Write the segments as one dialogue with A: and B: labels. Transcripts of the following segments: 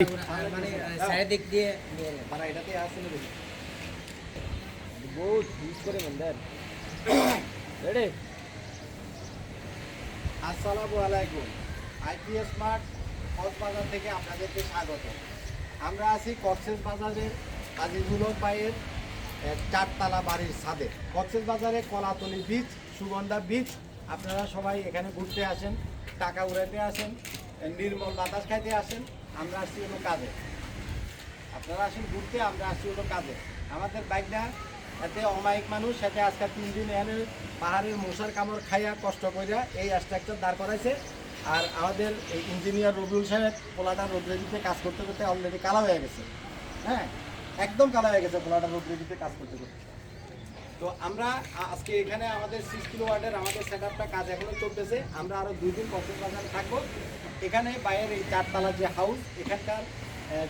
A: মানে সাইড দিক দিয়ে মানে এটাতে আসছে না বহুত ইউজ করে মন্দার রেডি।
B: আসসালামু আলাইকুম। আইপিএস স্মার্ট কক্সবাজার থেকে আপনাদেরকে স্বাগত। আমরা আছি কক্সেস বাজারের আজিজুল হক ভাইয়ের চারতলা বাড়ির ছাদে। কক্সেস বাজারে কলাতলি বিচ, সুগন্ধা বিচ। আপনারা সবাই এখানে ঘুরতে আসেন, টাকা উড়াইতে আসেন, নির্মল বাতাস খাইতে আসেন। আমরা আসছি হলো কাজে, আপনারা আসেন ঘুরতে, আমরা আসছি হলো কাজে। আমাদের বাইকটা এতে অমায়িক মানুষ, সাথে আজকে 3 দিন এখানে পাহাড়ের মশার কামড় খাইয়া কষ্ট করিয়া এই স্ট্রাকচার দাঁড় করাইছে। আর আমাদের এই ইঞ্জিনিয়ার রবিউল সাহেব পোলাটা রোদ্রেজিতে কাজ করতে করতে অলরেডি কালা হয়ে গেছে। হ্যাঁ, একদম কালা হয়ে গেছে পোলাটা রোদ্রেজিতে কাজ করতে করতে। তো আমরা আজকে এখানে আমাদের 6 কিলোওয়াটের আমাদের সেট আপটা কাজ এখনো চলতেছে। আমরা আরও 2 দিন কক্সবাজারে থাকবো। এখানে বাইরের এই চারতলা যে হাউস, এখানকার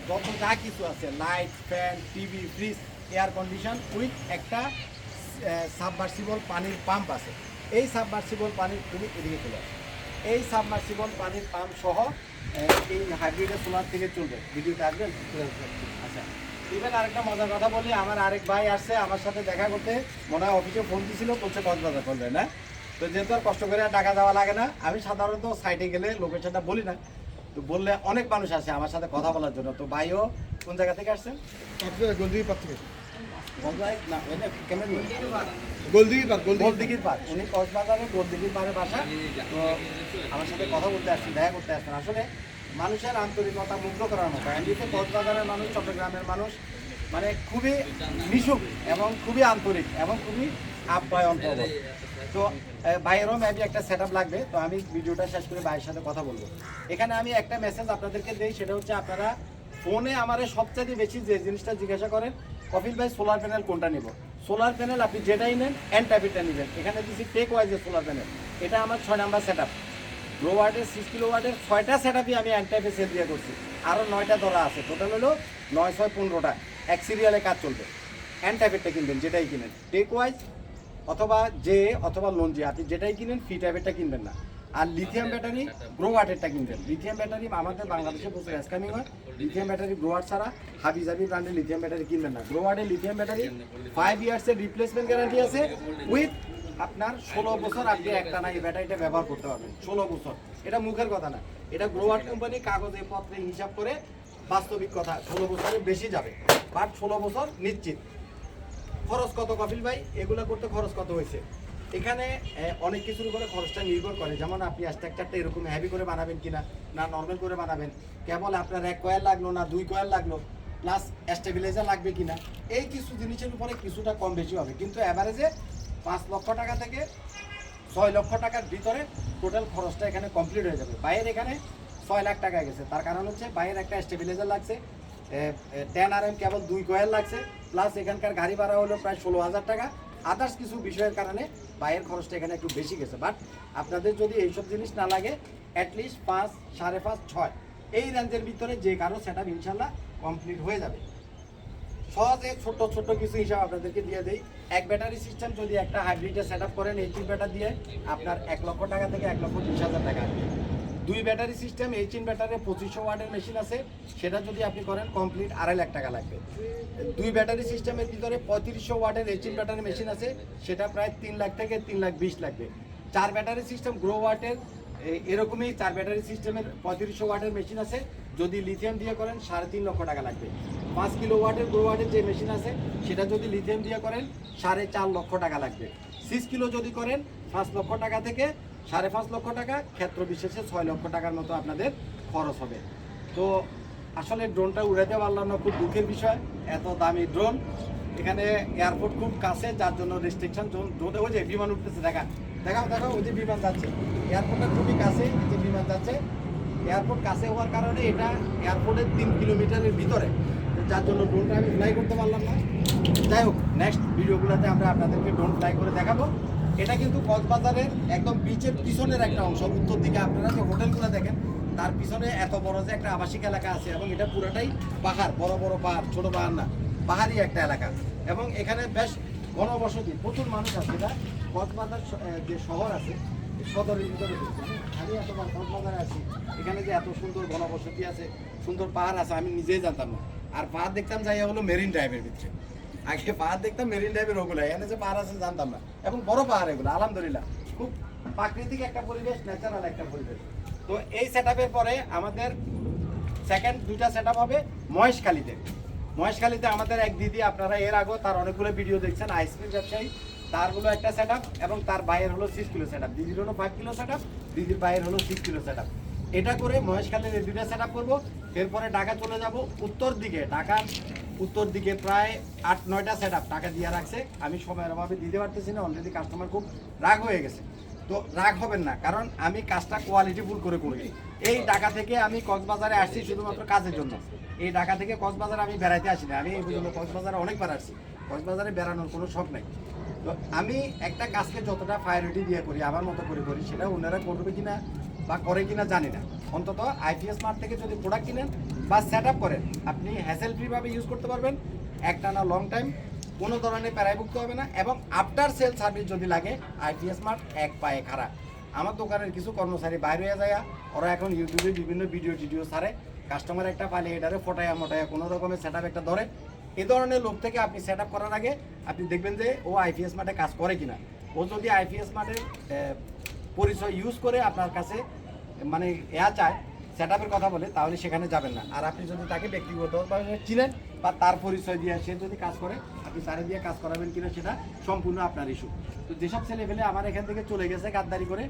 B: যত যা কিছু আছে, light, fan, TV, fridge, air condition with একটা সাবমার্সিবল পানির পাম্প আছে। এই সাবমার্সিবল পানির তুমি এদিকে চলে আসো। এই সাবমার্সিবল পানির পাম্প সহ এই হাইব্রিডের সোলার থেকে চলবে। ভিডিওতে আসবেন। আচ্ছা, এবার আরেকটা মজার কথা বলি, আমার আরেক ভাই আসছে আমার সাথে দেখা করতে, মনে হয় অফিসে ফোন দিয়েছিল, বলছে কক্সবাজার করবে না। তো যেহেতু আর কষ্ট করে টাকা দেওয়া লাগে না, আমি সাধারণত সাইটে গেলে লোকেশনটা বলি না, তো বললে অনেক মানুষ আসে আমার সাথে কথা বলার জন্য। তো ভাইও কোন জায়গা থেকে আসছেন?
C: গোলদিঘির পার থেকে।
B: গোলদিঘির পার। উনি কক্সবাজারে গোলদিঘির পারে বাসা। তো আমার সাথে কথা বলতে আসছেন, দেখা করতে আসছেন। আসলে মানুষের আন্তরিকতা মুগ্ধ করার মতো। এমনিতে কক্সবাজারের মানুষ, চট্টগ্রামের মানুষ মানে খুবই মিশুক এবং খুবই আন্তরিক এবং খুবই আপ্যায়ন প্রবণ। তো ভাইয়েরও মেবি একটা সেট আপ লাগবে। তো আমি ভিডিওটা শেষ করে ভাইয়ের সাথে কথা বলবো। এখানে আমি একটা মেসেজ আপনাদেরকে দিই, সেটা হচ্ছে আপনারা ফোনে আমার সবচেয়ে বেশি যে জিনিসটা জিজ্ঞাসা করেন, কপিল ভাই সোলার প্যানেল কোনটা নিব। সোলার প্যানেল আপনি যেটাই নেন, এন টাইপেরটা নেবেন। এখানে দিচ্ছি টেক ওয়াইজের সোলার প্যানেল। এটা আমার 6 নাম্বার সেট আপ। গ্রো ওয়াটের 6 কিলোওয়াটের 6টা সেট আপই আমি এন টাইপে সেল দিয়ে করছি। আরও 9টা ধরা আছে। টোটাল হলো 9 6 15টা। এক সিরিয়ালে কাজ চলবে। এন টাইপেরটা কিনবেন, যেটাই কিনেন, টেক ওয়াইজ অথবা জে অথবা লঞ্জি, আপনি যেটাই কিনেন ফি টাইপেরটা কিনবেন না। আর লিথিয়াম ব্যাটারি গ্রো ওয়াটেরটা কিনবেন। লিথিয়াম ব্যাটারি আমাদের বাংলাদেশে প্রচুর স্ক্যামিং হয়। লিথিয়াম ব্যাটারি গ্রো ওয়াট ছাড়া হাবিজাবি ব্র্যান্ডের লিথিয়াম ব্যাটারি কিনবেন না। গ্রো ওয়াটের লিথিয়াম ব্যাটারি 5 ইয়ার্সের রিপ্লেসমেন্ট গ্যারান্টি আছে উইথ আপনার 16 বছর আপনি একটানা এই ব্যাটারিটা ব্যবহার করতে পারবেন। 16 বছর, এটা মুখের কথা না, এটা গ্রো ওয়াট কোম্পানি কাগজে পত্রে হিসাব করে বাস্তবিক কথা। 16 বছরের বেশি যাবে, বাট 16 বছর নিশ্চিত। খরচ কত কপিল ভাই, এগুলো করতে খরচ কত হয়েছে? এখানে অনেক কিছুর উপরে খরচটা নির্ভর করে। যেমন আপনি স্ট্রাকচারটা এরকম হেভি করে বানাবেন কিনা, না নর্মাল করে বানাবেন, কেবল আপনার 1 কয়েল লাগলো না 2 কয়েল লাগলো, প্লাস স্টেবিলাইজার লাগবে কিনা, এই কিছু জিনিসের উপরে কিছুটা কম বেশি হবে। কিন্তু অ্যাভারেজে 5 লক্ষ টাকা থেকে 6 লক্ষ টাকার ভিতরে টোটাল খরচটা এখানে কমপ্লিট হয়ে যাবে। বাইরের এখানে 6 লাখ টাকা গেছে। তার কারণ হচ্ছে বাইরের একটা স্টেবিলাইজার লাগছে, 10 RM কেবল 2 কয়েল লাগছে, প্লাস এখানকার গাড়ি ভাড়া হলো প্রায় 16,000 টাকা। আদার্স কিছু বিষয়ের কারণে বাইরের খরচটা এখানে একটু বেশি গেছে। বাট আপনাদের যদি এইসব জিনিস না লাগে, অ্যাটলিস্ট 5, 5.5, 6 এই রেঞ্জের ভিতরে যে কারো সেট আপ ইনশাল্লাহ কমপ্লিট হয়ে যাবে। সহজে ছোট ছোট কিছু হিসাব আপনাদেরকে দিয়ে দেই। এক ব্যাটারি সিস্টেম যদি একটা হাইব্রিডে সেট আপ করেন এইচ ইনভার্টার দিয়ে, আপনার 1 লক্ষ টাকা থেকে 1,20,000 টাকা আসবে। 2 ব্যাটারি সিস্টেম এইচ ইনভার্টারের 2500 ওয়াটের মেশিন আছে, সেটা যদি আপনি করেন কমপ্লিট 2.5 লাখ টাকা লাগবে। 2 ব্যাটারি সিস্টেমের ভিতরে 3500 ওয়াটের এইচ ইনভার্টারের মেশিন আছে, সেটা প্রায় 3 লাখ থেকে 3,20,000 লাগবে। 4 ব্যাটারি সিস্টেম গ্রো ওয়াটের এরকমই 4 ব্যাটারি সিস্টেমের 3500 ওয়াটের মেশিন আছে, যদি লিথিয়াম দিয়ে করেন 3.5 লক্ষ টাকা লাগবে। 5 কিলো ওয়াটের গ্রো ওয়াটের যে মেশিন আছে, সেটা যদি লিথিয়াম দিয়ে করেন 4.5 লক্ষ টাকা লাগবে। 6 কিলো যদি করেন 5 লক্ষ টাকা থেকে 5.5 লক্ষ টাকা, ক্ষেত্র বিশেষে 6 লক্ষ টাকার মতো আপনাদের খরচ হবে। তো আসলে ড্রোনটা উড়াতে পারলাম না, খুব দুঃখের বিষয়। এত দামি ড্রোন, এখানে এয়ারপোর্ট খুব কাছে, যার জন্য রেস্ট্রিকশন। ড্রোনে ওই যে বিমান উঠতেছে, দেখাও ওই যে বিমান যাচ্ছে, এয়ারপোর্টটা খুবই কাছে, যে বিমান যাচ্ছে। এয়ারপোর্ট কাছে হওয়ার কারণে এটা এয়ারপোর্টের 3 কিলোমিটারের ভিতরে, যার জন্য ড্রোনটা আমি ফ্লাই করতে পারলাম না। যাই হোক, নেক্সট ভিডিওগুলোতে আমরা আপনাদেরকে ড্রোন ফ্লাই করে দেখাবো। এটা কিন্তু কক্সবাজারের একদম বিচের পিছনের একটা অংশ। উত্তর দিকে আপনারা যে হোটেলগুলো দেখেন, তার পিছনে এত বড় যে একটা আবাসিক এলাকা আছে, এবং এটা পুরোটাই পাহাড়, বড় বড় পাহাড়, ছোট পাহাড় না, পাহাড়ি একটা এলাকা। এবং এখানে বেশ ঘনবসতি, প্রচুর মানুষ আছে। এটা কক্সবাজার যে শহর আছে, সদরের ভিতরে ঢুকছি। আমি এতবার কক্সবাজারে আছি, এখানে যে এত সুন্দর ঘনবসতি আছে, সুন্দর পাহাড় আছে, আমি নিজেই জানতাম না। আর পাহাড় দেখতাম যাইয়া হলো মেরিন ড্রাইভের ভিতরে, আগে পাহাড় দেখতাম মেরিন ড্রাইভের ওগুলো, এখানে যে পাহাড় আছে জানতাম না। এবং বড় পাহাড় এগুলো, আলহামদুলিল্লাহ খুব প্রাকৃতিক একটা পরিবেশ, ন্যাচারাল একটা পরিবেশ। তো এই সেট পরে আমাদের সেকেন্ড দুইটা সেট হবে মহেশখালীতে। মহেশখালীতে আমাদের এক দিদি, আপনারা এর আগেও তার অনেকগুলো ভিডিও দেখছেন, আইসক্রিম ব্যবসায়ী, তারগুলো একটা সেট এবং তার বাইরের হলো 6 কিলো সেট, দিদির হলো 5 কিলো সেট, দিদির বাইরের হলো 6 কিলো সেট। এটা করে মহেশখালীর এই দুইটা সেট করবো। এরপরে ঢাকা চলে যাব উত্তর দিকে, ঢাকার উত্তর দিকে প্রায় 8-9টা সেট টাকা দিয়ে রাখছে, আমি সময়ের অভাবে দিতে পারতেছি না, অলরেডি কাস্টমার খুব রাগ হয়ে গেছে। তো রাগ হবেন না, কারণ আমি কাজটা কোয়ালিটি ফুল করে করি। এই ঢাকা থেকে আমি কক্সবাজারে আসছি শুধুমাত্র কাজের জন্য। এই ঢাকা থেকে কক্সবাজারে আমি বেড়াইতে আসি না, আমি এই পর্যন্ত কক্সবাজারে অনেকবার আসছি, কক্সবাজারে বেড়ানোর কোনো শখ নাই। তো আমি একটা কাজকে যতটা প্রায়োরিটি দিয়ে করি, আমার মতো করে করি, সেটা ওনারা করবে কিনা বা করে কিনা জানি না। অন্তত আইপিএস মার্ট থেকে যদি প্রোডাক্ট কিনেন বা সেট আপ করেন, আপনি হ্যাসেল ফ্রিভাবে ইউজ করতে পারবেন, একটা না লং টাইম, কোনো ধরনের প্যারাভুক্ত হবে না। এবং আফটার সেল সার্ভিস যদি লাগে, আইপিএস মার্ট এক পায়ে খাড়া। আমার দোকানের কিছু কর্মচারী বাইরে হয়ে যায়, ওরা এখন ইউটিউবে বিভিন্ন ভিডিও ছাড়ে, কাস্টমার একটা পালে এটারে ফটায়া মোটায়া কোনো রকমের সেট আপ একটা ধরে। এই ধরনের লোক থেকে আপনি সেট আপ করার আগে আপনি দেখবেন যে ও আইপিএস মার্টে কাজ করে কিনা। ও যদি আইপিএস মার্টের পরিচয় ইউজ করে আপনার কাছে মানে চায় সেট আপের কথা বলে, তাহলে সেখানে যাবেন না। আর আপনি যদি তাকে ব্যক্তিগতভাবে চিনেন বা তার পরিচয় দিয়ে সে যদি কাজ করে, আপনি তারে দিয়ে কাজ করাবেন কিনা সেটা সম্পূর্ণ আপনার ইস্যু। তো যেসব ছেলে পেলে আমার এখান থেকে চলে গেছে গাদ্দারি করে,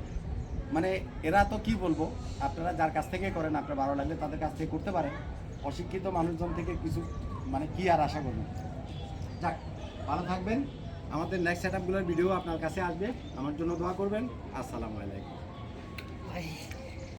B: মানে এরা তো কি বলবো, আপনারা যার কাছ থেকে করেন, আপনার ভালো লাগলে তাদের কাছ থেকে করতে পারেন। অশিক্ষিত মানুষজন থেকে কিছু মানে কি আর আশা করবেন। যাক, ভালো থাকবেন। আমাদের নেক্সট সেট আপগুলোর ভিডিও আপনার কাছে আসবে, আমার জন্য দোয়া করবেন। আসসালামু আলাইকুম।